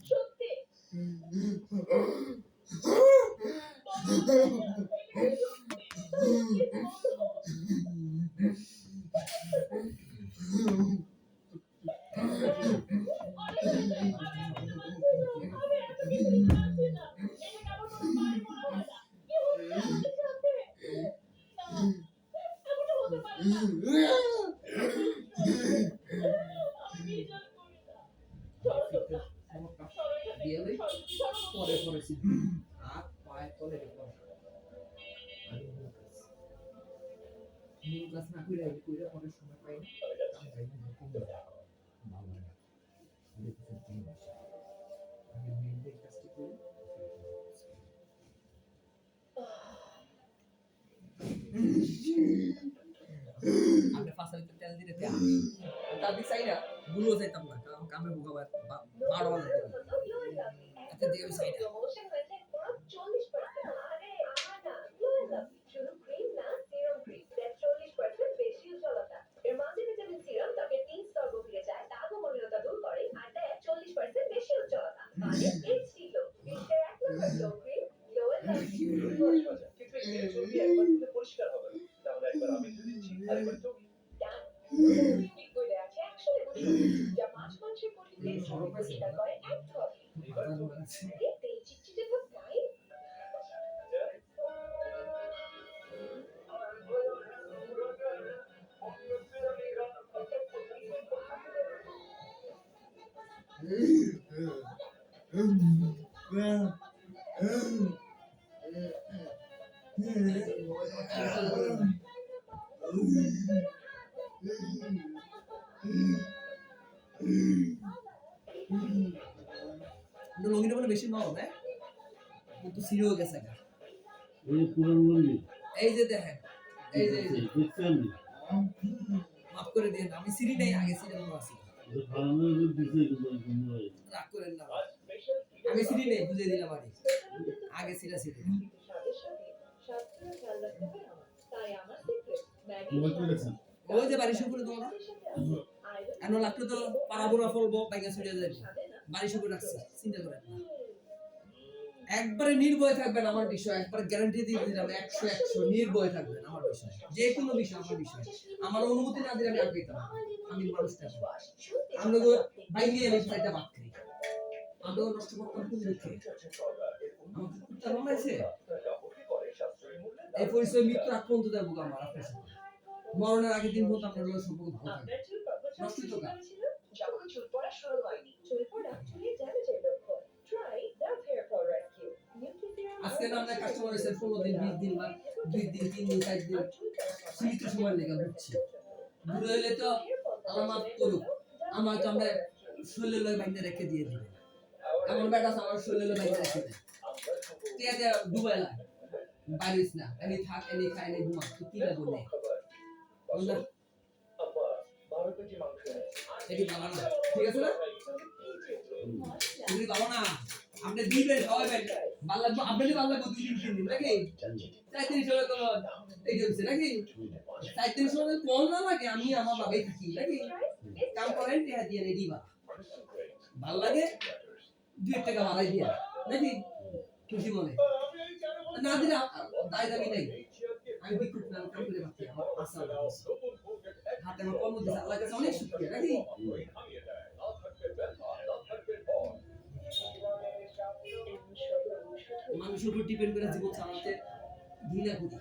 সত্যি পরে পড়েছি আর পায়ের তলে মূল ক্লাস না কইরা কইরা পরে সময় পাই না আমি যাই না কমবে ভালো না দেখতে তিন মাস আমি মেইনলি কাজটি করি আপনি ফাসালিতে তেল দিতে তে তার চাই না গুলো যাইতাম না কারণ কামে বোকা বাড়ো না আচ্ছা দিয়ে চাই না প্রমোশন হয়েছে পুরো 40%। আরে আমার না গ্লোয়েল আপ শুধু ক্রিম না সিরাম ক্রিম 40% বেশি উজ্জ্বলতা। এর মাল্টিভিটামিন সিরাম ত্বকের 3 স্তর গভীরে যায়, দাগ ও মলিনতা দূর করে আর দেয় 40% বেশি উজ্জ্বলতা। মানে এইচডি গ্লো। বিশ্বের এক নম্বর গ্লো ক্রিম গ্লোয়েল আপ। কিন্তু এই ছবি একবার ধুলে পরিষ্কার হবে না। তাহলে একবার আমি ধুয়ে দিচ্ছি আর একবার তুমি ঠিক করে আছে 100 যা মাছ মাংসের কঠিন টেস্ট পরিষ্কার করে এক ধোয়ায়। তেল চিটচিটে ভাব নাই। লঙ্গিটা বলে বেশি নরম হ্যাঁ কিন্তু সিরিও গেছে গা এই পুরান লঙ্গি এই যে দেখেন এই যে দেখছেন মাফ করে দিন আমি সিরি নাই আগে সিরি আছি এটা ফালানোর দিছে কিন্তু রাগ করেন না আমি সিরি নেই বুঝিয়ে দিলাম আগে সিরা সিরি সাথে সাথে স্বাস্থ্যের খেয়াল রাখতে হয় আমার। তাই আমার সিক্রেট ম্যাগি মোবাইল করে দেখছেন ওই যে বাড়ি শুকুরে দাও না এনো লাগতো তো পারাবোরা ফলবো বাইকে ছড়িয়ে যাবে বাড়ি শুকুরে রাখছি চিন্তা করেন না একবারে নির্ভয় থাকবেন আমার বিষয় একবারে গ্যারান্টি দিয়ে দিলাম 100 নির্ভয় থাকবেন আমার বিষয় যে কোনো বিষয় আমার বিষয় আমার অনুমতি না দিলে আমি আর পেতাম আমি মানুষটা আমরা বাইরে আমি সাইডটা বাদ করি আমরা নষ্ট করতাম কোন দিকে আমাকে কুত্তা মারাইছে এই পরিচয় মৃত্যু আক্রান্ত দেবো আমার আপনার সাথে মরণের আগের দিন পর্যন্ত আপনার লোকের সম্পর্ক ভালো থাকবে নষ্ট তো না যখন চুল পড়া শুরু হয়নি চুল পড়া চুলের ড্যামেজের লক্ষণ try Dove hair fall rescue আজকে না আমরা কাস্টমার এসে 15 দিন 20 দিন বা 2 দিন 3 দিন 4 দিন সীমিত সময় লেগে বুঝছি বুড়ো হলে তো আল্লাহ করুক আমার তো আমরা শরীরে লয় বাইন্দা রেখে দিয়ে দিবে এমন ব্যাটা আমার শরীরে বাইন্দা রেখে দেয় টিয়া দিয়া ডুবাই লাগে বাইরিস না এনি থাক এনি খাই এনি ঘুমা তো কি লাগবে না আমরা এটি ভালো না ঠিক আছে না তুমি ভালো না আপনি দিবেন খাওয়াবেন ভালো লাগবে আপনি ভালো লাগবে 2 দিন 3 দিন নাকি 34 টাকা তো এই হচ্ছে নাকি 34 টাকা কম না লাগে আমি আমার বাবাই থাকি নাকি কাম করেন টিয়া দিয়ে রেডি বা ভালো লাগে 2 টাকা বাড়াই দিয়া নাকি খুশি মনে না দিলে তাই দাবি নাই আমি বিকুট নাম কাম করে বাকি আমার আশা হাতে আমার কর্ম দিছে আল্লাহ কাছে অনেক শুকরিয়া নাকি মানুষের উপর ডিপেন্ড করে জীবন চালাতে ঘৃণা করি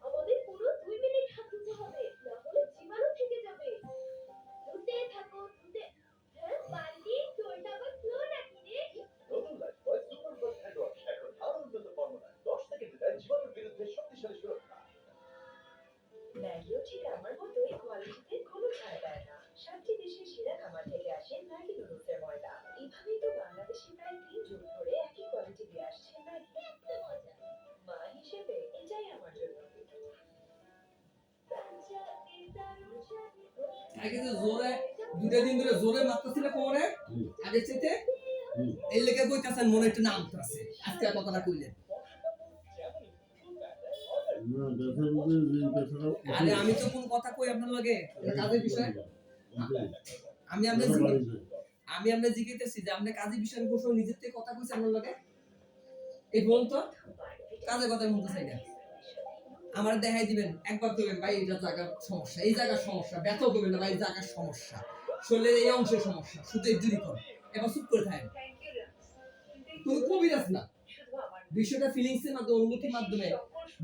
আমাদের পুরো 2 মিনিট হাত ধুতে হবে না হলে জীবাণু থেকে যাবে। ধুতে থাকো ধুতে হ্যাঁ বালতি তোরটা আবার ফ্লো নাকি রে নতুন লাইফ বয় সুপার প্লাস হ্যান্ড ওয়াশ এখন আরো উন্নত ফর্মুলায় 10 সেকেন্ডে দেয় জীবাণুর বিরুদ্ধে শক্তিশালী সুরক্ষা। ম্যাগিও ঠিক আমার মতোই কোয়ালিটিতে কোনো ছাড় দেয় না। 7টি দেশের সেরা খামার থেকে আসে ম্যাগি নুডলসের ময়দা। এভাবেই তো বাংলাদেশে প্রায় 3 যুগ ধরে একই কোয়ালিটি দিয়ে আসছে ম্যাগি। এত মজা মা হিসেবে এটাই আমার জন্য আগে তো জোরে 2 দিন ধরে জোরে মারতেছিল কোমরে আগে চেতে এই লেগে কইতাছেন মনে একটু নাম আছে আজকে কথাটা কইলেন না ব্যথা বলতে যে ব্যথাটা আরে আমি তো কোন কথা কই আপনার লগে এটা কাজের বিষয়। আমি আমরা আমি আমরা জিজ্ঞেসতেছি যে আপনি কাজের বিষয়ের উপর নিজের থেকে কথা কইছেন আপনার লগে এই বলুন তো কাজের কথা বলতে চাই না আমার দেখাই দিবেন একবার কইবেন ভাই এটা জায়গার সমস্যা এই জায়গার সমস্যা ব্যথা করবেন না ভাই এই জায়গার সমস্যা শরীরের এই অংশের সমস্যা শুধু এই দূরী কর এবার চুপ করে থাকেন থ্যাংক ইউ রাজ তুমি কবিরাজ না শুধু আমার বিষয়টা ফিলিংস এর মাধ্যমে অনুভূতির মাধ্যমে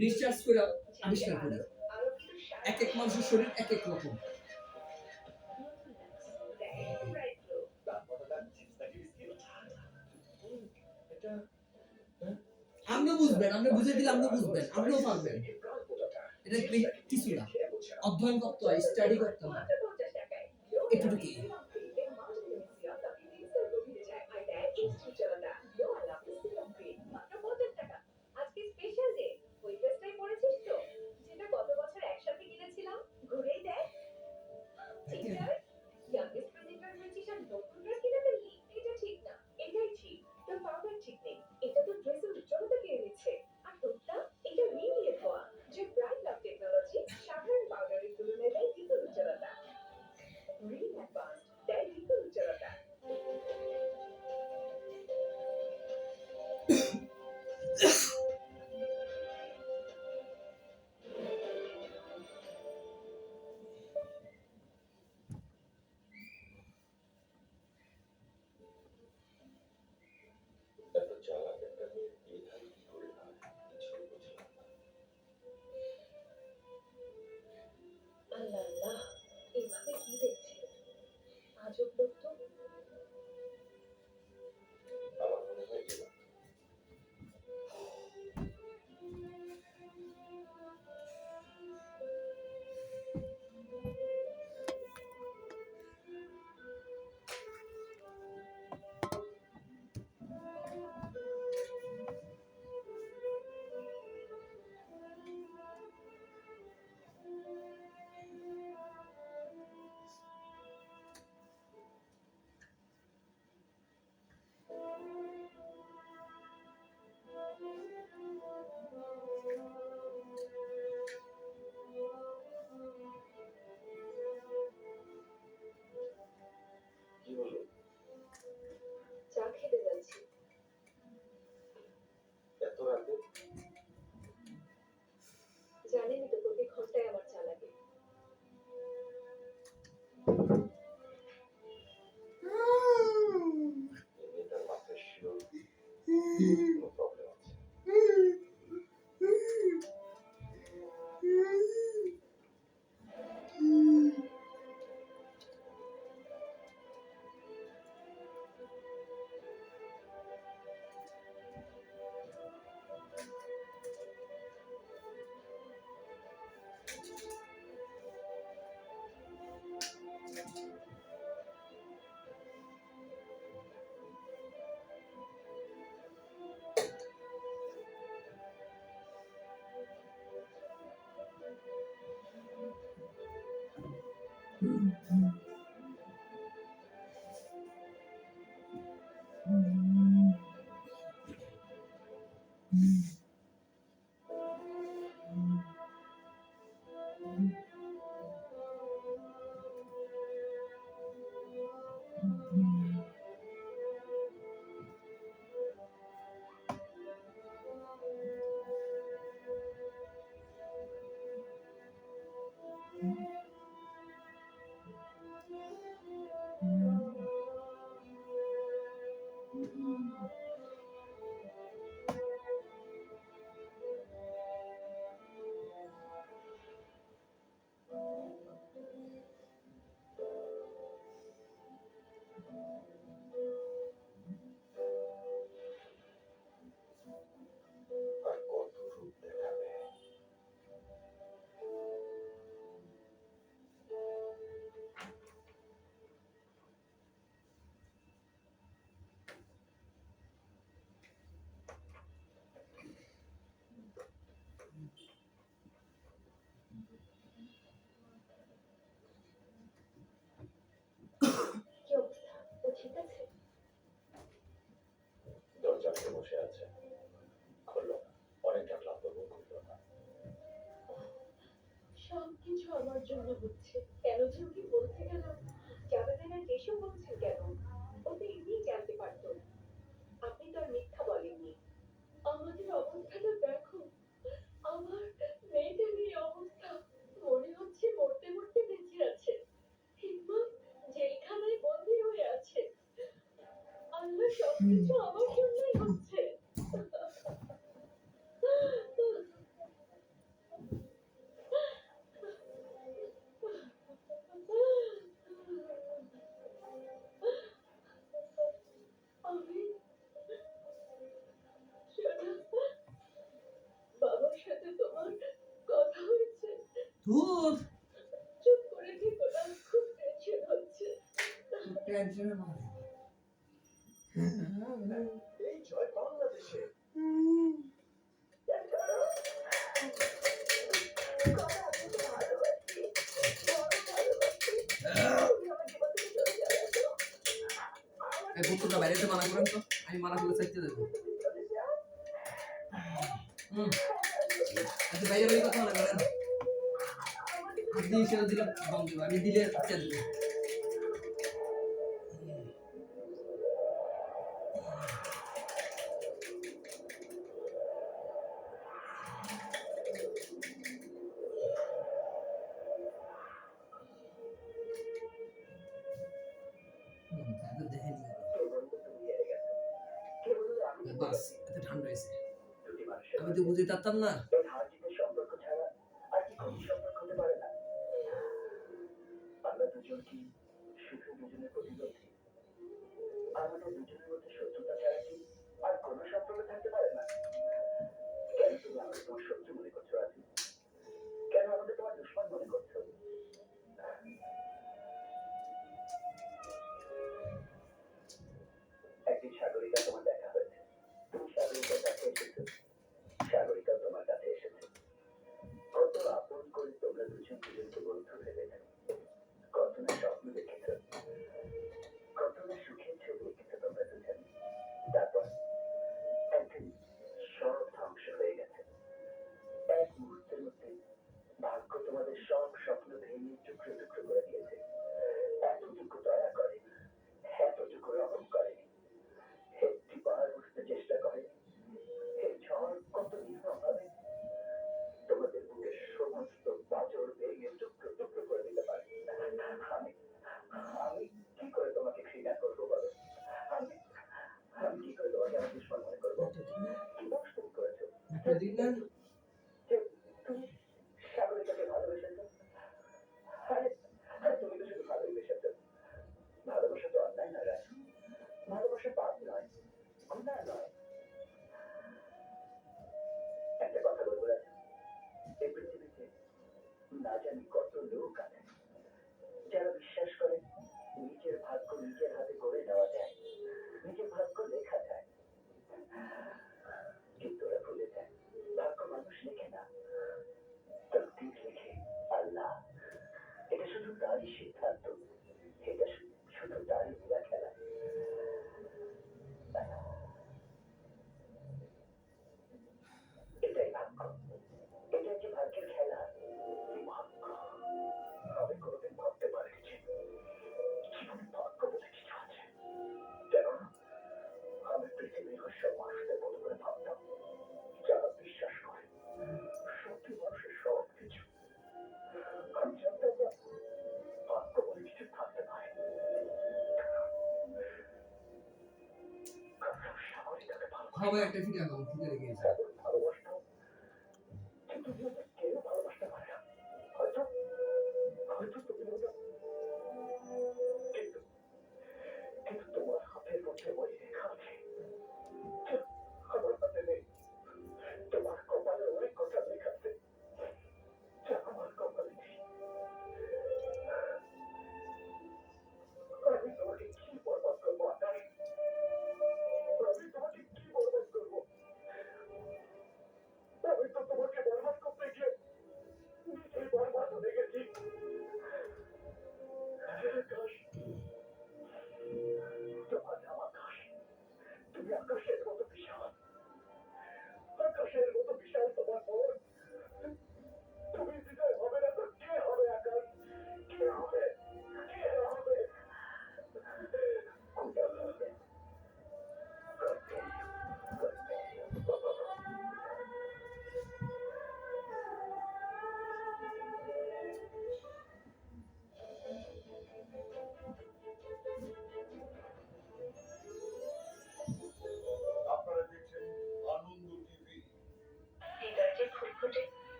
ডিসচার্জ করে আবিষ্কার করি আরো কিছু এক এক মানুষের শরীর এক এক রকম আপনি বুঝবেন আপনি বুঝে দিলে আপনি বুঝবেন আপনিও পারবেন এটা কিছু না অধ্যয়ন করতে হয় স্টাডি করতে হয় এটুকুই আজকে স্পেশাল ডে ওই ড্রেসটাই পরেছিস তো যেটা গত বছর একসাথে কিনেছিলাম ঘুরেই দেখ টিচার ইয়াংগেস্ট প্রেজেন্টার হয়েছিস আর নতুন ড্রেস কিনে ফেললি এটা ঠিক না এটাই ঠিক তোর পাউডার ঠিক নেই এটা তো ড্রেসের উজ্জ্বলতা কেড়ে নিচ্ছে আর তোরটা এটা রিং দিয়ে ধোয়া যে ব্রাইট লাভ টেকনোলজি সাধারণ পাউডারের তুলনায় দেয় দ্বিগুণ উজ্জ্বলতা রিং অ্যাডভান্সড দেয় দ্বিগুণ উজ্জ্বলতা এত চালাক একটা মেয়ে বিয়ে হয় কি করে হয় কিছুই বুঝলাম না। আল্লাহ আল্লাহ এইভাবে কি দেখছে আজব লোক তো আমার মনে হয় যে কি হলো চা খেতে যাচ্ছি এত রাতে জানেনই তো প্রতি ঘন্টায় আমার চা লাগে এই মেয়েটার মাথায় শিওর কোনো প্রবলেম আছে আর কত রূপ দেখাবে আমার জন্য হচ্ছে। কেন যে ওকে বলতে গেল? জাবেদার আর এসব বলছেন কেন? ও তো এমনিই জানতে পারতো। আপনি তো আর মিথ্যা বলেননি। আমাদের অবস্থাটা দেখো। আমার মেয়েটার এই অবস্থা। মনে হচ্ছে মরতে মরতে বেঁচে আছে। হিম্মত জেলখানায় বন্দী হয়ে আছে। আল্লাহ সবকিছু আমার জন্যই হচ্ছে। আমি শোনো, বাবার সাথে তোমার কথা হয়েছে? ধুর চুপ করে থেকো না, খুব টেনশন হচ্ছে। টেনশনে মারে এই জয় বাংলাদেশে। এই বোতলটা বাইরে যেতে মানা করেন তো, আমি মানা করে চাইতে দেবো। আচ্ছা বাইরে বাইরে কথা মানা করেন, আপনি সেটা দিলে বন্ধ, আমি দিলে চাই দেবো। দেখে নিয়ে বাস এত ঠান্ডা হয়েছে, আমি তো বুঝে পারতাম না। এই হার জিতের সম্পর্ক ছাড়া আর কি কোনো সম্পর্ক হতে পারে না। আমরা দুজন কি শুধু দুজনের প্রতিদ্বন্দ্বী? আমাদের দুজনের মধ্যে শত্রুতা ছাড়া কি আর কোনো সম্পর্ক থাকতে পারে না? কেন তুমি আমাকে তোমার শত্রু মনে করছো রাজু? কেন আমাকে তোমার দুশ্মন মনে করছো? একদিন সাগরিকা তোমার দেখা হয়েছে, তুমি সাগরিকার কাছে এসেছো, সাগরিকাও তোমার কাছে এসেছে। কত আপন করে তোমরা দুজন দুজনকে বন্ধু ভেবেছো, কত না স্বপ্ন দেখেছো, কত না সুখের ছবি এঁকেছো তোমরা দুজন। তারপর একদিন সব ধ্বংস হয়ে গেছে। এক মুহূর্তের মধ্যে ভাগ্য তোমাদের সব স্বপ্ন ভেঙে টুকরো টুকরো করে দিয়েছে। এতটুকু দয়া করেনি, এতটুকু রকম করেনি, একটিবার বুঝতে চেষ্টা করেনি এই ঝড় কত নির্মমভাবে তোমাদের বুকের সমস্ত পাঁজর ভেঙে টুকরো টুকরো করে দিতে পারে। আমি আমি কি করে তোমাকে ঘৃণা করবো বলো? আমি আমি কি করে তোমাকে আমার দুশ্মন মনে করবো? কি দোষ তুমি করেছো যে তুমি সাগরিকাকে ভালোবেসেছো? আরে আরে তুমি তো শুধু ভালোই বেসেছো। ভালোবাসা তো অন্যায় নয় রাজু, ভালোবাসা পাপ নয়, অন্যায় নয়। একটা কথা বলবো রাজু, এই পৃথিবীতে না জানি কত লোক আছে যারা বিশ্বাস করে নিজের ভাগ্য নিজের হাতে গড়ে নেওয়া যায়, নিজের ভাগ্য লেখা যায়, কিন্তু ওরা ভুলে যায় ভাগ্য মানুষ লেখে না, তকদির লেখে আল্লাহ। এটা শুধু তারই সিদ্ধান্ত, এটা শুধু তারই লীলা খেলা। এটাই ভাগ্য, এটাই যে ভাগ্যের খেলা। এই ভাগ্য আমি কোনোদিন ভাবতে পারিনি যে জীবনে ভাগ্য বলে কিছু আছে। কেননা আমি পৃথিবীর সব মানুষদের মতো করে ভাবতাম যারা বিশ্বাস করে সত্যি মানুষের সব কিছু। আমি জানতাম না ভাগ্য বলে কিছু থাকতে পারে। সাগরিকাকে হবে একটা ফিরে আনো, ফিরে গিয়েছে। ভালোবাসতাম, কিন্তু দুনিয়াতে কেউ ভালোবাসতে পারে না। হয়তো হয়তো তুমি ওটা, কিন্তু কিন্তু তোমার হাতের মধ্যে ওই রেখা আছে, আমার হাতে নেই। তোমার কপালে অনেক কথা লেখা আছে যা আমার কপালে নেই। আমি তোমাকে কি বরবাদ করবো আকাশ? আমি তোমাকে কি বরবাদ করবো?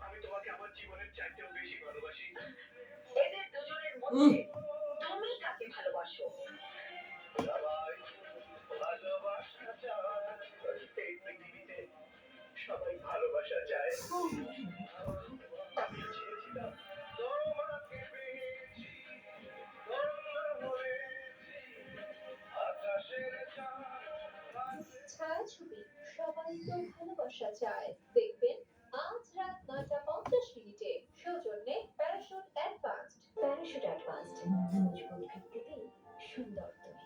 আমি তোমাকে আমার জীবনের চাইতেও বেশি ভালোবাসি। এদের দুজনের মধ্যে তুমি কাকে ভালোবাসো? সবাই ভালোবাসা চায়। এই পৃথিবীতে সবাই ভালোবাসা চায়। আমি চেয়েছিলাম তোমাকে পেয়েছি, ধন্য হয়েছি, আকাশের চাঁদ। ছায়াছবি সবাই তো ভালোবাসা চায় দেখবেন আজ রাত 9:50 সৌজন্যে প্যারাশুট অ্যাডভান্সড। প্যারাশুট অ্যাডভান্সড, মজবুত ভিত্তিতে সুন্দর তুমি।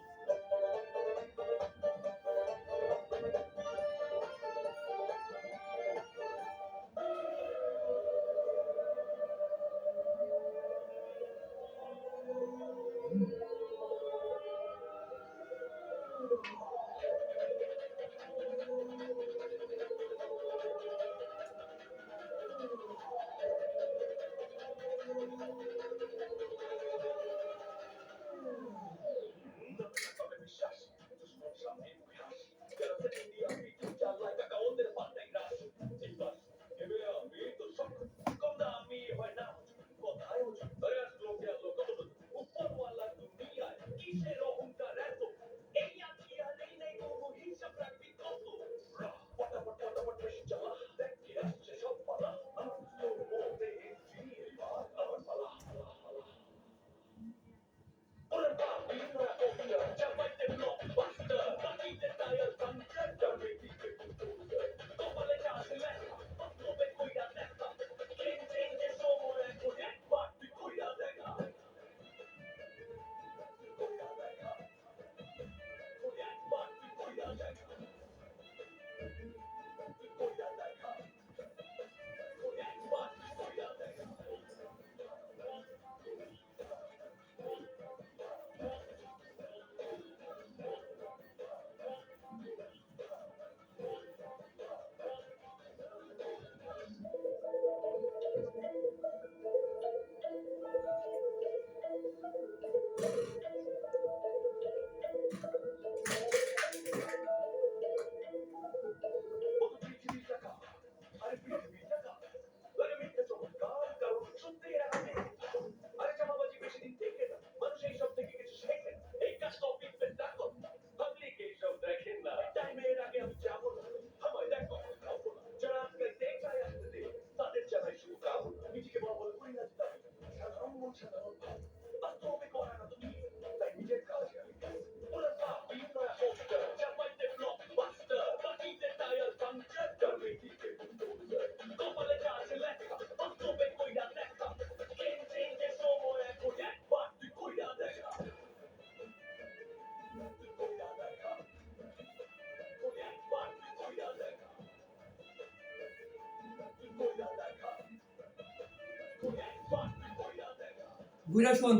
ঘুরা শোন,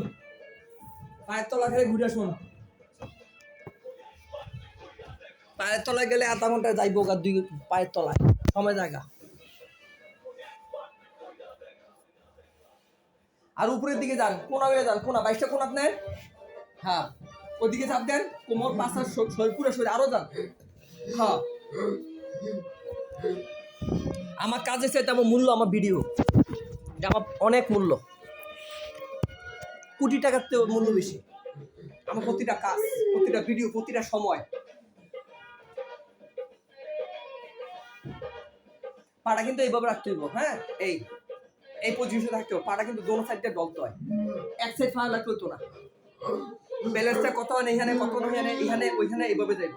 পায়ের তলা খেলে ঘুরা শোন। পায়ের তলায় গেলে আধা ঘন্টা যাইব গা, 2 পায়ের তলায় সময় জায়গা। আর উপরের দিকে যান, কোনা হয়ে যান, কোনা 22টা কোনা আপনার। হ্যাঁ, ওইদিকে চাপ দেন, কোমর পাশার শরীর পুরো শরীর আরো যান। হ্যাঁ, আমার কাজের চাইতে আমার মূল্য আমার ভিডিও, আমার অনেক মূল্য, কোটি টাকার চেয়ে মূল্য বেশি আমার প্রতিটা কাজ, প্রতিটা ভিডিও, প্রতিটা সময়। পাটা কিন্তু এইভাবে রাখতে হইব। হ্যাঁ, এই পজিশনে থাকতে হবে, পাটা কিন্তু দোনো সাইডে ডলতে হয়, এক সাইড ফাড়া লাগতে হতো না। ব্যালেন্সটা কত হয় এখানে, কত এখানে, এখানে ওইখানে এইভাবে যাইব।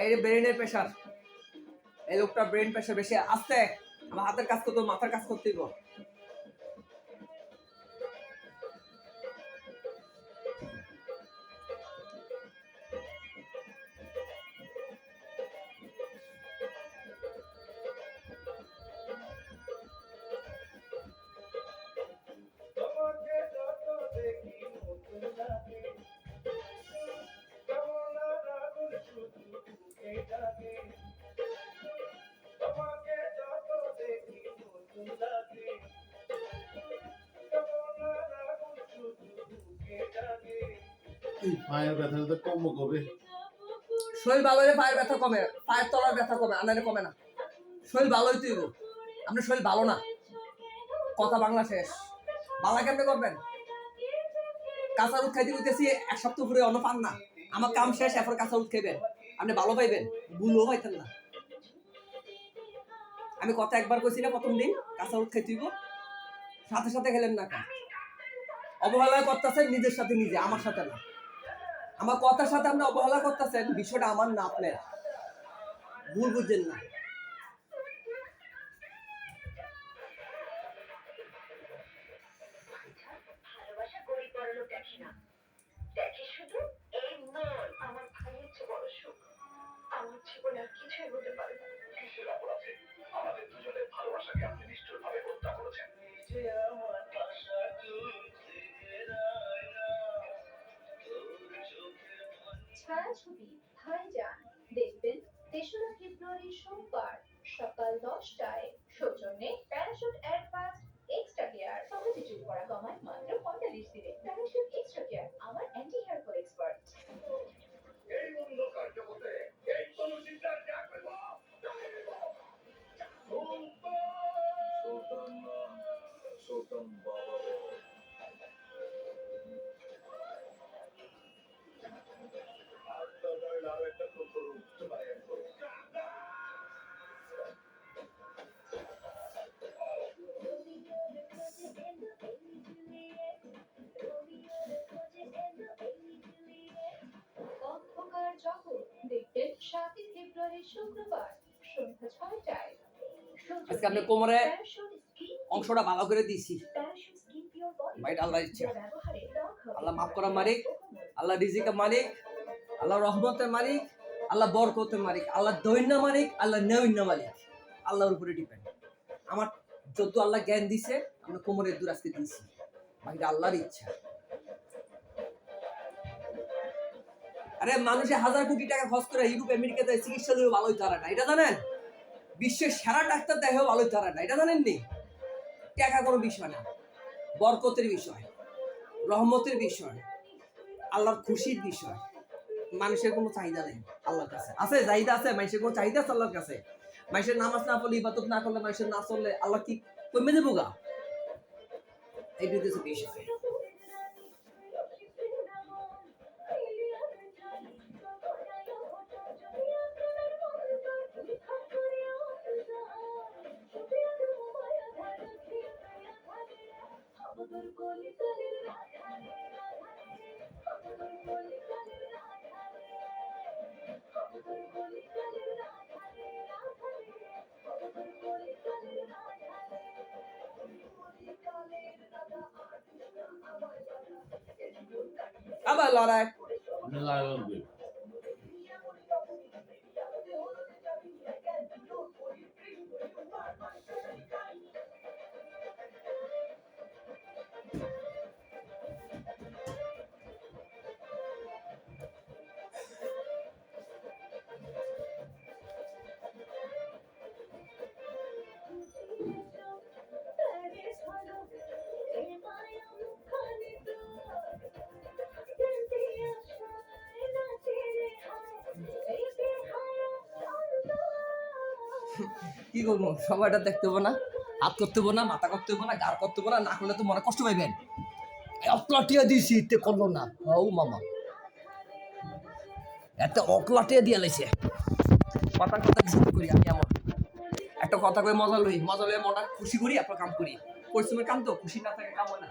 এই ব্রেনের প্রেশার, এই লোকটা ব্রেন প্রেশার বেশি। আস্তে, আমার হাতের কাজ করতে হবে, মাথার কাজ করতে হবে। তোমাকে যত দেখি নতুন লাগে, কেমন আগুন শুধু বুকে জাগে। তোমাকে যত দেখি নতুন লাগে, কেমন আগুন শুধু বুকে জাগে। এই পায়ের ব্যথাটা তো কম কবে? শরীর ভালো হলে পায়ের ব্যথা কমে, পায়ের তলার ব্যথা কমে, আনারে কমে না। শরীর ভালো হইতে হইব, আপনার শরীর ভালো না, কথা বাংলা শেষ। বাংলা কেমনে করবেন? কাঁচা রুদ খাইতে কইতেছি, এক সপ্তাহ পরে অন্য পান না, আমার কাম শেষ, এরপর কাঁচা রুদ খাইবেন, আপনি ভালো পাইবেন, ভুলও পাইতেন না। আমি কথা একবার কইছি না প্রথম দিন কাঁচা রুদ খাইতে হইব, সাথে সাথে খেলেন না কেন? অবহেলা করতেছেন নিজের সাথে নিজে, আমার সাথে না। আমার কথার সাথে আপনি অবহেলা করতেছেন, বিষয়টা আমার না, আপনার। ভুল বুঝছেন না। ভালোবাসা গরিব বড়লোক দেখে না, দেখে শুধু এই মন। আমার ভাই হচ্ছে বড় সুখ, আমার জীবনে আর কিছুই হতে পারে না। কিসের অপরাধে আমাদের দুজনের ভালোবাসাকে আপনি নিষ্ঠুরভাবে হত্যা করেছেন? নিজে আমার আশা তুলতে রায় না, তোর চোখে ছায়াছবি ভাইজান দেখবেন ৩রা ফেব্রুয়ারি সোমবার সকাল 10টায়। সৌজন্যে প্যারাশুট অ্যাডভান্স এক্সট্রা কেয়ার। সহজে চুল পড়া কমায় মাত্র 45 দিনে। প্যারাশুট এক্সট্রা কেয়ার, আমার অ্যান্টি হেয়ার ফল এক্সপার্ট। এই অন্ধকার জগতে এই তনুচিত্রার ডাক পেল। সুলতান না, সুলতান বাবা রে। আর তো নইলে আরো একটা কুকুর উঠতে পারে আমি করি। অন্ধকার জগৎ দেখবেন 7 ফেব্রুয়ারি শুক্রবার সন্ধ্যা 6টায়। আজকে আপনি কোমরে অংশটা ভালো করে দিয়েছি, ভাইটা আল্লাহর ইচ্ছা। আল্লাহ মাফ করার মালিক, আল্লাহ রিজিকের মালিক, আল্লাহ রহমতের মালিক, আল্লাহ বরকতের মালিক, আল্লাহ দৈন্য মালিক, আল্লাহ নৈন্য মালিক, আল্লাহর উপরে ডিপেন্ড। আমার যত আল্লাহ জ্ঞান দিছে, আমরা কোমরের দূর আজকে দিয়েছি, বাকিটা আল্লাহর ইচ্ছা। আরে মানুষে হাজার কোটি টাকা খরচ করে ইউরোপ আমেরিকাতে চিকিৎসা দিয়েও ভালো হইতে পারে না, এটা জানেন? বিশ্বের সেরা ডাক্তার দেখেও ভালো হইতে পারে না, এটা জানেননি? টাকা কোনো বিষয় না, বরকতের বিষয়, রহমতের বিষয়, আল্লাহর খুশির বিষয়। মানুষের কোনো চাহিদা নেই আল্লাহর কাছে। আছে চাহিদা আছে, মানুষের কোনো চাহিদা আছে আল্লাহর কাছে? মানুষের নামাজ না পড়লে, ইবাদত না করলে, মানুষের না চললে আল্লাহ কি কমে দেবো গা? এইটা হচ্ছে বিষয়। আবার লড়াই লাগবে। কি করবো? সবাইটা দেখতে হবো না, হাত করতে হবো না, মাথা করতে হবো না, গাড় করতে হবো না, না করলে তো মনে কষ্ট পাইবেন। অকলাটিয়া দিয়েছি, ইতে করলো না। ও মামা, একটা অকলাটিয়া দিয়ে লাইছে। কথার কথা কিছু করি আমি, এমন একটা কথা কই মজা লই, মজা লই মনটা খুশি করি, আপনার কাম করি। পরিশ্রমের কাম তো, খুশি না থাকে কাম হয় না।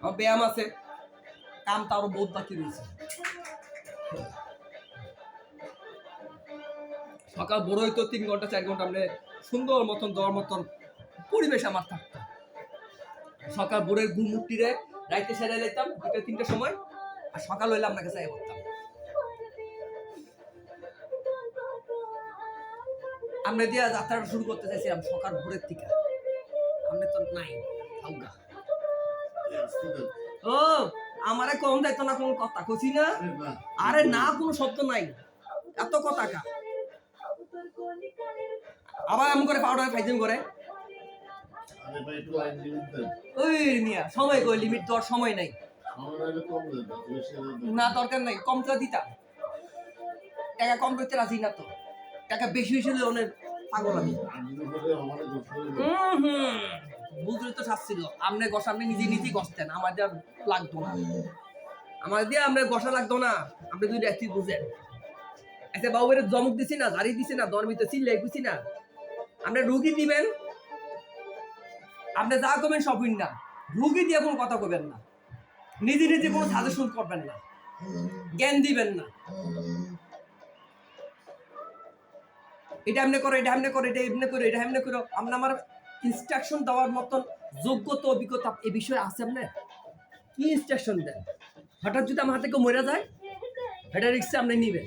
আমার ব্যায়াম আছে, কাম তো আরো বহুত বাকি রয়েছে। সকাল বড় হইতো 3 ঘন্টা 4 ঘন্টা আমরা সুন্দর মতন দেওয়ার মতন পরিবেশ আমার থাকতো। সকাল ভোরের ঘুম উঠিরে রাইতে সেরে লাইতাম 2-3টার সময়, আর সকাল হইলে আপনার কাছে করতাম। আমরা দিয়ে যাত্রাটা শুরু করতে চাইছিলাম সকাল ভোরের থেকে, আমরা তো নাই আউগা। ও আমারে কম যাইতো না কোনো কথা কইছি না, আরে না কোনো শব্দ নাই, এত কথা কা। আবার এমন করে পাউডার ফাইজিং করে, আরে ভাই একটু লাইন লিমিট দেন। ওই মিয়া সময় কই লিমিট দেওয়ার সময় নাই। আমার আগে কম দেন, বেশি দেন। না দরকার নাই, কম তো দিতাম, টাকা কম করতে রাজি না তো, টাকা বেশি বেশি হলে অনেক পাগল আমি। আমি বলে আমারে দোষ করে বুঝলে তো শাস্ছিল, আপনি গসা আপনি নিজে নিজেই গসতেন, আমার যা লাগতো না, আমার দিয়ে আমরা গসা লাগতো না, আপনি দুই একটি বুঝেন। আচ্ছা বাবুরে জমক দিছি না, ঝাড়ি দিছি না, দরমিতে চিল্লাই বুঝছি না, আপনি রুগী দিবেন, আপনি যা করবেন সব না, রুগী দিয়ে কোনো কথা কবেন না, নিজে নিজে কোনো সাজেশন করবেন না, জ্ঞান দিবেন না। এটা এমনি করো, এটা এমনি করো, এটা এমনি করো, এটা এমনি করো, আপনি আমার ইনস্ট্রাকশন দেওয়ার মতন যোগ্যতা অভিজ্ঞতা এই বিষয়ে আছে আপনার? কি ইনস্ট্রাকশন দেন? হঠাৎ যদি আমার হাতে কেউ মরে যায়, এটা রিক্সে আপনি নিবেন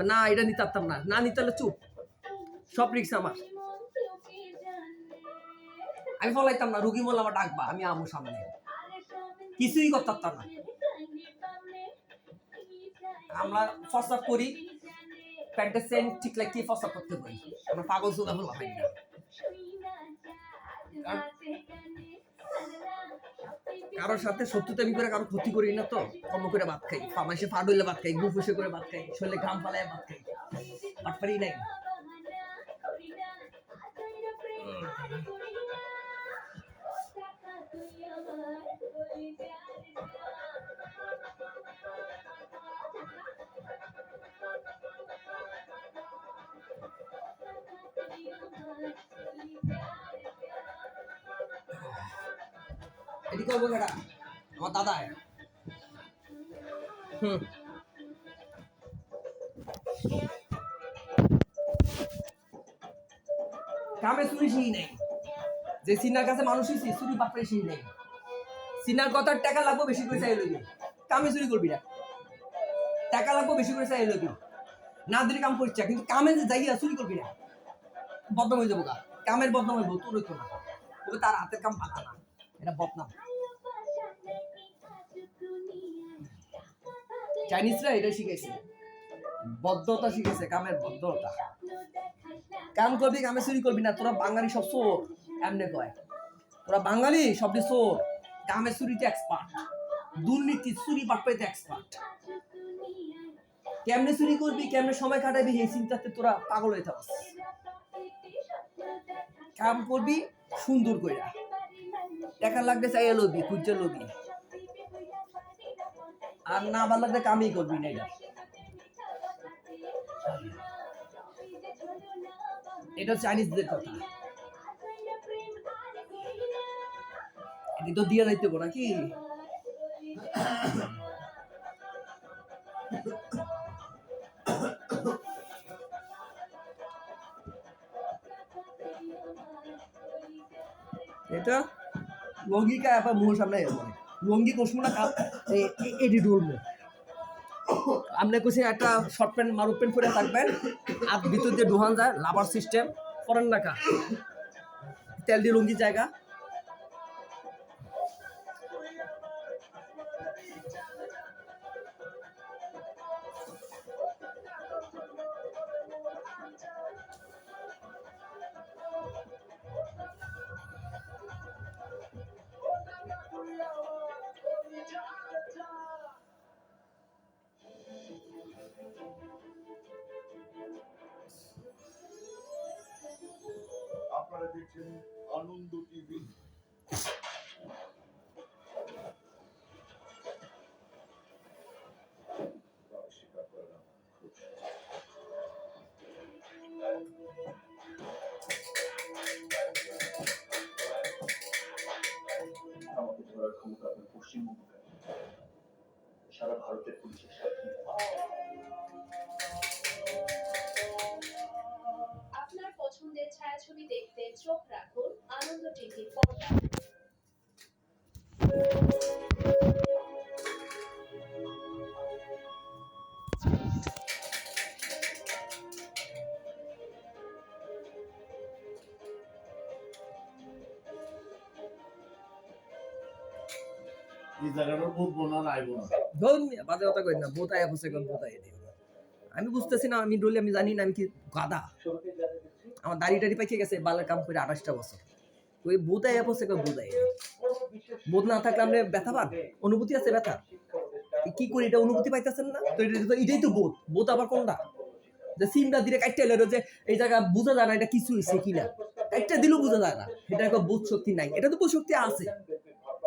না, এটা নিতে পারতাম না, না নিতে হলে চুপ, সব রিক্স আমার, আমি ফলাইতাম না, রুগী বলে আমার ডাকবা, আমি আমু সামনে কিছুই করতে পারতাম না। আমরা ফসাব করি, প্যান্টের সেন্ট ঠিক লাগে ফসাব করতে পারি, আমরা পাগল সুদা হলো হয় না। কারোর সাথে শত্রুতামি করে কারো ক্ষতি করি না তো, কর্ম করে ভাত খাই, ফামাইসে ফাডুলে ভাত খাই, গুফুসে করে ভাত খাই, শরীরে ঘাম ফালায় ভাত খাই, ভাত পারি নাই। এটি করবো কেটা আমার দাদা, কামে চুরি সেই নেই, যে সিনার কাছে মানুষই চুরি বাপরে সেই নেই, সিনার কথার টাকা লাগবো বেশি করে চাই লবি, কামে চুরি করবি না, টাকা লাগবো বেশি করে চাই লবি, না দিলে কাম করছে, কিন্তু কামে যে যাইয়া চুরি করবি না, বদনাম হয়ে যাবো, কামের বদনাম হইব, তোর হইতো না, তবে তার হাতের কাম পাতা না, এটা বদনাম। চাইনিজরা এটা শিখেছে, বদ্ধতা শিখেছে, কামের বদ্ধতা। কাম করবি, কামে চুরি করবি না, তোরা বাঙালি সব চোর, এমনি কয় তোরা বাঙালি সবই চোর, কামে চুরিতে এক্সপার্ট, দুর্নীতি চুরি বাটপাইতে এক্সপার্ট, কেমনে চুরি করবি, কেমনে সময় কাটাবি, এই চিন্তাতে তোরা পাগল হয়ে থাকস। কাম করবি সুন্দর কইরা, টাকা লাগবে চাই লবি, খুঁজে লবি, আর না ভালো লাগলে কামই করবি না। এটা চাইনিজদের কথা, এটি তো দিয়ে যাইতে পারো নাকি? এটা লঙ্গিকা এবার মুখ সামনে লঙ্গি কসমো না, এটি ঢুলবো, আপনি কইছি একটা শর্ট প্যান্ট মারুপ প্যান্ট পরে থাকবেন, আর ভিতর দিয়ে ঢুহান যায় লাভার সিস্টেম করেন না, কা তেল দিয়ে লুঙ্গি জায়গা। আপনারা দেখছেন আনন্দ টিভি। স্বীকার করে না, আমাকে ধরার পশ্চিমবঙ্গ কেন, সারা ভারতের পুলিশের সাথে আপনার পছন্দের ছায়াছবি দেখতে চোখ রাখুন আনন্দ টিভির পর্দায়। এই জায়গাটা বুঝবো না আইবো না। ধরুন বাজে কথা কই না, বোতায় বসে কোন বোতায় দিও। আমি বুঝতেছি না, আমি ডলি আমি জানি না আমি কি গাদা। আমার দাড়ি টাড়ি পাইকে গেছে, বালের কাম করে 28টা বছর। ওই বোতায় বসে কোন বোতায়। বোধ না থাকলে আপনি ব্যথা পান, অনুভূতি আছে ব্যথা। কি করি এটা অনুভূতি পাইতেছেন না? তো এটাই তো বোধ। বোধ আবার কোনটা? যে সিমটা দিলে কাটতে এলো যে এই জায়গা বোঝা যায় না এটা কিছু হইছে কিনা। একটা দিলেও বোঝা যায় না। এটা একটা বোধ শক্তি নাই। এটা তো বোধ শক্তি আছে।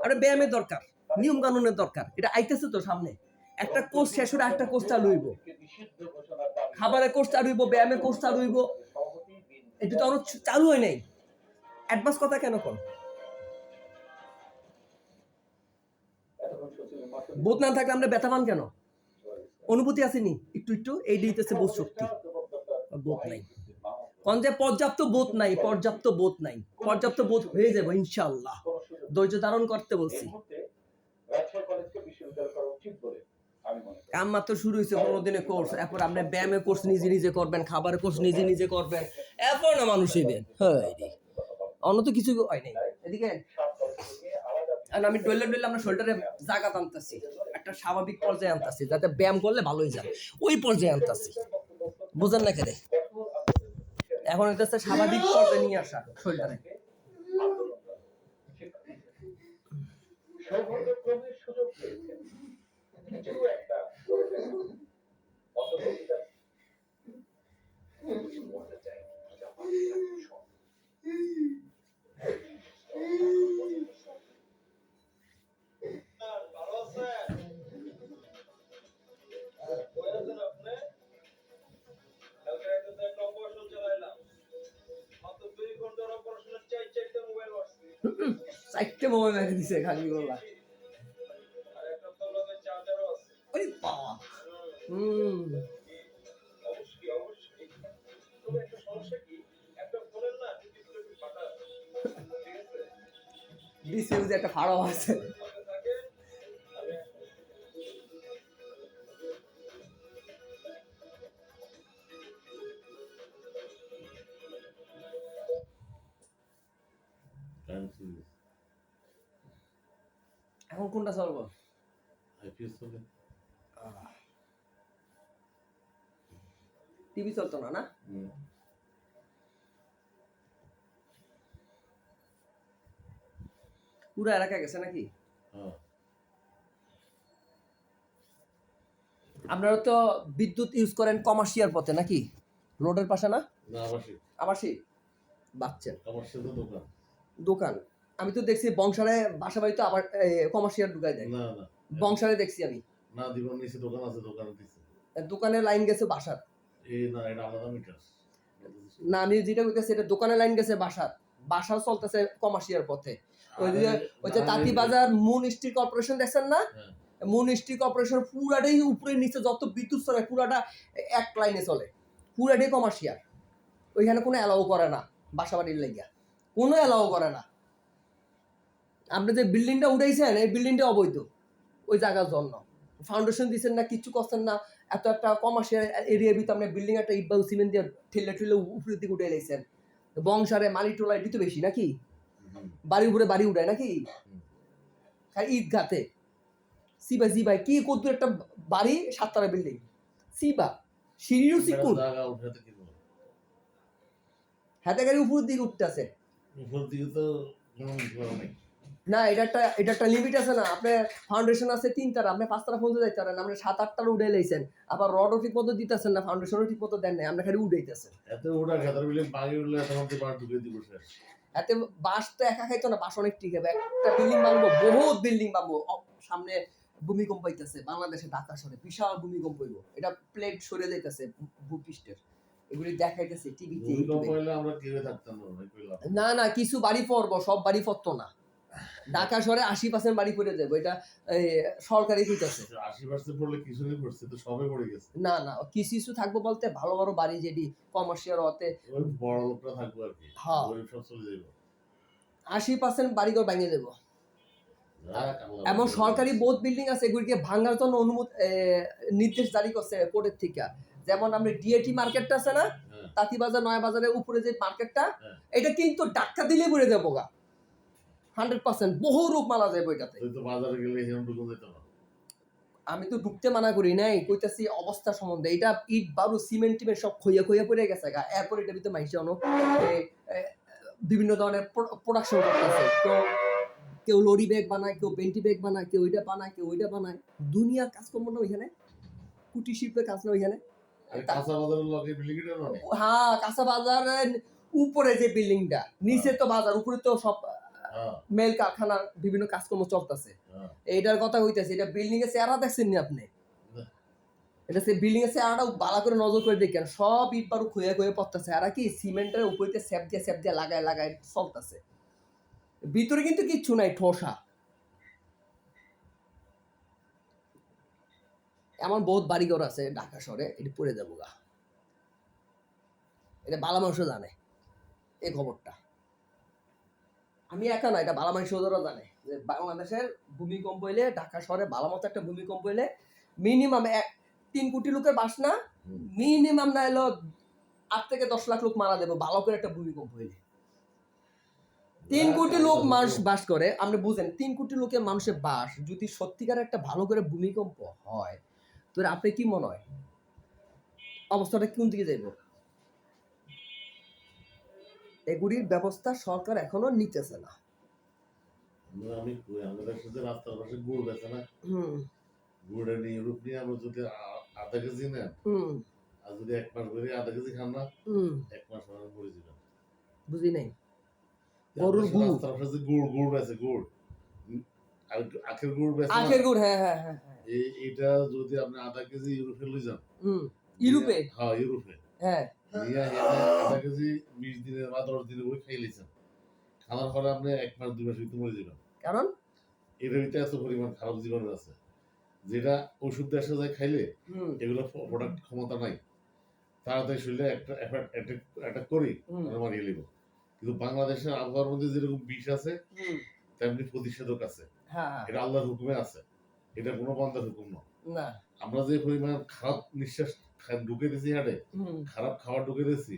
আর ব্যায়ামের দরকার, নিয়ম কানুনের দরকার। এটা আইতেছে তো সামনে। একটা কোর্স শেষ হলে একটা কোর্স চালু হইব। খাবারের কোর্স চালু হইব, ব্যায়ামের কোর্স চালু হইব। এটা তো আরো চালু হয় নাই। অ্যাডভান্স কথা কেন কোন? বোধ না থাকলে আমরা ব্যথা পান কেন? অনুভূতি আসেনি একটু একটু, এই দিতেছে বোধ শক্তি। বোধ নাই কোন যে পর্যাপ্ত বোধ নাই, পর্যাপ্ত বোধ নাই। পর্যাপ্ত বোধ হয়ে যাবে ইনশাআল্লাহ। ধৈর্য ধারণ করতে বলছি। কাম মাত্র শুরু হয়েছে 15 দিনের কোর্স। এরপর আপনি ব্যায়ামের কোর্স নিজে নিজে করবেন, খাবারের কোর্স নিজে নিজে করবেন, এরপর না মানুষ হইবেন। হ্যাঁ অন্য তো কিছু হয় নাই এদিকে। আর আমি ডলে আমরা শোল্ডারে জায়গা টানতেছি, একটা স্বাভাবিক পর্যায়ে আনতেছি, যাতে ব্যায়াম করলে ভালোই যায় ওই পর্যায়ে আনতেছি। বুঝেন না কেন? এখন এটা হচ্ছে স্বাভাবিক পর্যায়ে নিয়ে আসা শোল্ডারে। সুযোগ পেয়েছেন কিছু একটা করে দেখান। অথবা বলতে চাই এটা মানুষের শখ। ভালো আছেন? কই আছেন আপনি? কালকে রাতে তো একটা অপারেশন চালাইলাম, মাত্র 2 ঘন্টার অপারেশনের চারটা মোবাইল মারছি। 4টে মোবাইল মেরে দিছে খালি গোলা। আর একটা তো লগে চার্জারও আছে। ওই বাবা। অবশ্যই অবশ্যই। তবে একটা সমস্যা কি, একটা ফোনের না ডিসপ্লে ফাটা, ঠিক আছে? ডিসিউজ একটা ফাড়া আছে। আপনি থাকেন, আমি এখন কোনটা চলবো? আইপিএস চলে। টিভি চলতো না না? পুরো এলাকা গেছে নাকি? আপনারা তো বিদ্যুৎ ইউজ করেন কমার্শিয়াল পথে নাকি? রোডের পাশে না? না আবাসিক। আবাসিক বাচ্চা কমার্শিয়াল তো দোকান। দোকান। আমি তো দেখছি বংশালে বাসা বাড়ি তো আবার কমার্শিয়াল ঢুকাই দেয়। না না বংশালে দেখছি আমি। না দিবন নিচে দোকান আছে, দোকানে দিছে। দোকানের লাইন গেছে বাসার। এই না এটা আলাদা মিটার। না আমি যেটা কইতেছি এটা দোকানের লাইন গেছে বাসার। বাসাও চলতেছে কমার্শিয়াল পথে। ওই যে তাঁতি বাজার মুন স্টিল কর্পোরেশন দেখছেন না? মুন স্টিল কর্পোরেশন পুরাটাই উপরে নিচে যত বিদ্যুৎ চলে পুরাটা এক লাইনে চলে। পুরাটাই কমার্শিয়াল। ওইখানে কোনো অ্যালাউ করে না বাসা বাড়ির লাগিয়া, কোনো অ্যালাউ করে না। আপনি যে বিল্ডিংটা উঠাইছেন এই বিল্ডিংটা অবৈধ ওই জায়গার জন্য। ফাউন্ডেশন দিচ্ছেন না, কিচ্ছু করছেন না। এত একটা কমার্শিয়াল এরিয়ার ভিতরে আপনি বিল্ডিং একটা ইট বালু সিমেন্ট দিয়ে ঠেলে উপরের দিকে উঠে লাইছেন। বংশারে মালি টোলা এটি তো বেশি নাকি? বাড়ি উপরে বাড়ি উঠায় নাকি? খালি ইট ঘাতে সিবা জি ভাই কি কত একটা বাড়ি 7 তলা বিল্ডিং সিবা সিঁড়িও চিকুন জায়গা উঠাতে কি বল? হাতে গাড়ি উপরের দিকে উঠতেছে। উপর দিকে তো কোনো কিছু নাই। না এটা একটা লিমিট আছে না? আপনার ফাউন্ডেশন আছে 3 তারা, আপনি 5 তারা পর্যন্ত যাইতে পারেন। আপনি 7-8 তারা উঠে লাইছেন, আবার রডও ঠিক মতো দিতেছেন না, ফাউন্ডেশনও ঠিক মতো দেন নাই, আপনি খালি উঠাইতেছেন। এত ওটা খেতার বিল্ডিং ভাঙি উঠলে তখন তো বার ঢুকে দিব শেষ। এতে বাস তো একা খাইতো না, বাস অনেক ঠিক হবে। একটা বিল্ডিং ভাঙবো, বহুত বিল্ডিং ভাঙবো। সামনে ভূমিকম্প হইতেছে বাংলাদেশে, ঢাকা শহরে বিশাল ভূমিকম্প হইব। এটা প্লেট সরে যাইতেছে ভূপৃষ্ঠের, এগুলি দেখাইতেছে টিভিতে। ভূমিকম্প হইলে আমরা কেউ থাকতাম না, কইলাম না না কিছু বাড়ি পড়বো, সব বাড়ি পড়তো না। ঢাকা শহরে 80% বাড়ি পড়ে যাবে, এটা সরকারি কইতাছে। 80% পড়লে কিছু নেই পড়ছে তো সবে পড়ে গেছে। না না কিছু কিছু থাকবো বলতে ভালো বড় বাড়ি যেটি কমার্শিয়াল হতে ওই বড় লোকটা থাকবে আর কি, হ্যাঁ। গরিব সব চলে যাবে। 80% বাড়িঘর ভেঙে দেবো। যাক, আল্লাহ এমন ভালো সরকারি করেছে। বহুত বিল্ডিং আছে এগুলিকে ভাঙার জন্য নির্দেশ জারি করছে কোর্টের থেকে। যেমন আমরা ডিএটি মার্কেটটা আছে না, হ্যাঁ। তাঁতিবাজার নয়া বাজারের উপরে যে মার্কেটটা, হ্যাঁ। এটা কিন্তু ধাক্কা দিলে পড়ে যাবো গা 100%, বহু রূপ মালা যায় বইটাতে। তুই তো বাজারে গেলে এরকম ঢুকে যেত না। আমি তো ঢুকতে মানা করি নাই, কইতাছি অবস্থা সম্বন্ধে। এটা ইট বালু সিমেন্ট টিমেন্ট সব খইয়া খইয়া পড়ে গেছে গা। এরপর এটা ভিতরে মাইসে অনেক বিভিন্ন ধরনের প্রোডাকশন করতেছে। কেউ লরি ব্যাগ বানায়, কেউ বেন্টি ব্যাগ বানায়, কেউ ওইটা বানায়, কেউ ওইটা বানায়। দুনিয়ার কাজকর্ম না ওইখানে, কুটির শিল্পের কাজ না ওইখানে। আর কাঁচা বাজারের লগে বিল্ডিং এর অনেক। হ্যাঁ, কাঁচা বাজারের উপরে যে বিল্ডিংটা, নিচে তো বাজার, উপরে তো সব হ্যাঁ, মেল কারখানার বিভিন্ন কাজকর্ম চলতেছে। হ্যাঁ। এইটার কথা হইতেছে, এটা বিল্ডিং এর চেহারা দেখছেন নি আপনি? না। এটা সে বিল্ডিং এর চেহারাটা ভালো করে নজর করে দেখেন, সব ইট বারু খুঁয়ে খুঁয়ে পড়তেছে। আর কি সিমেন্টের উপরে স্যাপ দিয়ে লাগায় লাগায় চলতেছে। ভিতরে কিন্তু কিচ্ছু নাই, ঠোসা। এমন বহুত বাড়িঘর আছে ঢাকা শহরে, এটি পড়ে যাবো গা। এটা বালা মানুষ জানে এই খবরটা, আমি একা না, এটা বালা মানুষ জানে যে বাংলাদেশের ভূমিকম্প হইলে, ঢাকা শহরে বালা মতো একটা ভূমিকম্প হইলে মিনিমাম 3 কোটি লোকের বাস না, মিনিমাম না এলো 8 থেকে 10 লাখ লোক মারা যাবে ভালো করে একটা ভূমিকম্প হইলে। 3 কোটি লোক মানুষ বাস করে, আপনি বুঝেন 3 কোটি লোকের মানুষের বাস যদি সত্যিকার একটা ভালো করে ভূমিকম্প হয়, তো আপনি কি মনে হয় অবস্থাটা কোন দিকে যাইব? এগুলির ব্যবস্থা সরকার এখনো নিতেছে না। আমি কই আমাদের সাথে রাস্তার পাশে গুড় বেচে না, হুম গুড়ে নিয়ে ইউরোপ নিয়ে আমরা যদি আধা কেজি নেন, হুম আর যদি 1 মাস ধরে আধা কেজি খান না, হুম 1 মাস পরে মরে যাবেন। বুঝি নাই। গরুর গুড়, রাস্তার পাশে যে গুড় বেচে, গুড় আর আখের গুড় বেচে না, আখের গুড়, হ্যাঁ হ্যাঁ হ্যাঁ হ্যাঁ। এইটা যদি আপনি আধা কেজি ইউরোপে লই যান, ইউরোপে, হ্যাঁ ইউরোপে হ্যাঁ নিয়ে এখানে আধা কেজি 20 দিনে বা 10 দিনে বই খাই লিছেন, খাওয়ার পরে আপনি 1 মাস 2 মাস ভিতরে মরে যাবেন। কারণ এটার ভিতরে এত পরিমাণ খারাপ জীবাণু আছে, যেটা ওষুধ দেশে যায় খাইলে এগুলো প্রোডাক্ট ক্ষমতা নাই, তাড়াতাড়ি শরীরে একটা করি আমরা মারিয়ে নিব। কিন্তু বাংলাদেশের আবহাওয়ার মধ্যে যেরকম বিষ আছে তেমনি প্রতিষেধক আছে, হ্যাঁ এটা আল্লাহর হুকুমে আছে, এটা কোনো বান্দার হুকুম না। না, আমরা যে পরিমাণ খারাপ নিঃশ্বাস ঢুকে দিয়েছি হাটে, খারাপ খাবার ঢুকে দিয়েছি,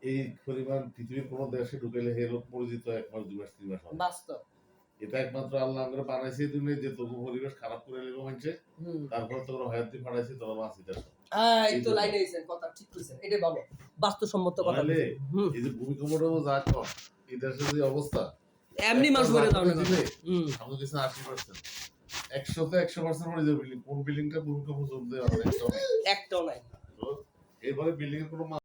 এই পরিমাণ পৃথিবীর কোনো দেশে ঢুকাইলে হে লোক পরিচিত 1 মাস 2 মাস 3 মাস হবে। বাস্তব এটা একমাত্র আল্লাহ আমরা বানাইছি দুনিয়া যে তবু পরিবেশ খারাপ করে নেবো মানছে, তারপর তোমরা হয়াত দিয়ে ফাড়াইছি তোমরা বাঁচি দেখো। এই তো লাইনে আইছেন, কথা ঠিক কইছেন, এটাই ভালো বাস্তবসম্মত কথা। তাহলে এই যে ভূমিকম্পটা যা কর এই দেশের যে অবস্থা, এমনি মাস ভরে দাও না দিলে আমাদের কাছে 80%, 100তে 100% মরে যাবে বিল্ডিং। কোন বিল্ডিংটা ভূমিকম্প চলতে হবে একটাও নাই। একটাও নাই। তো এরপরে বিল্ডিং এর কোনো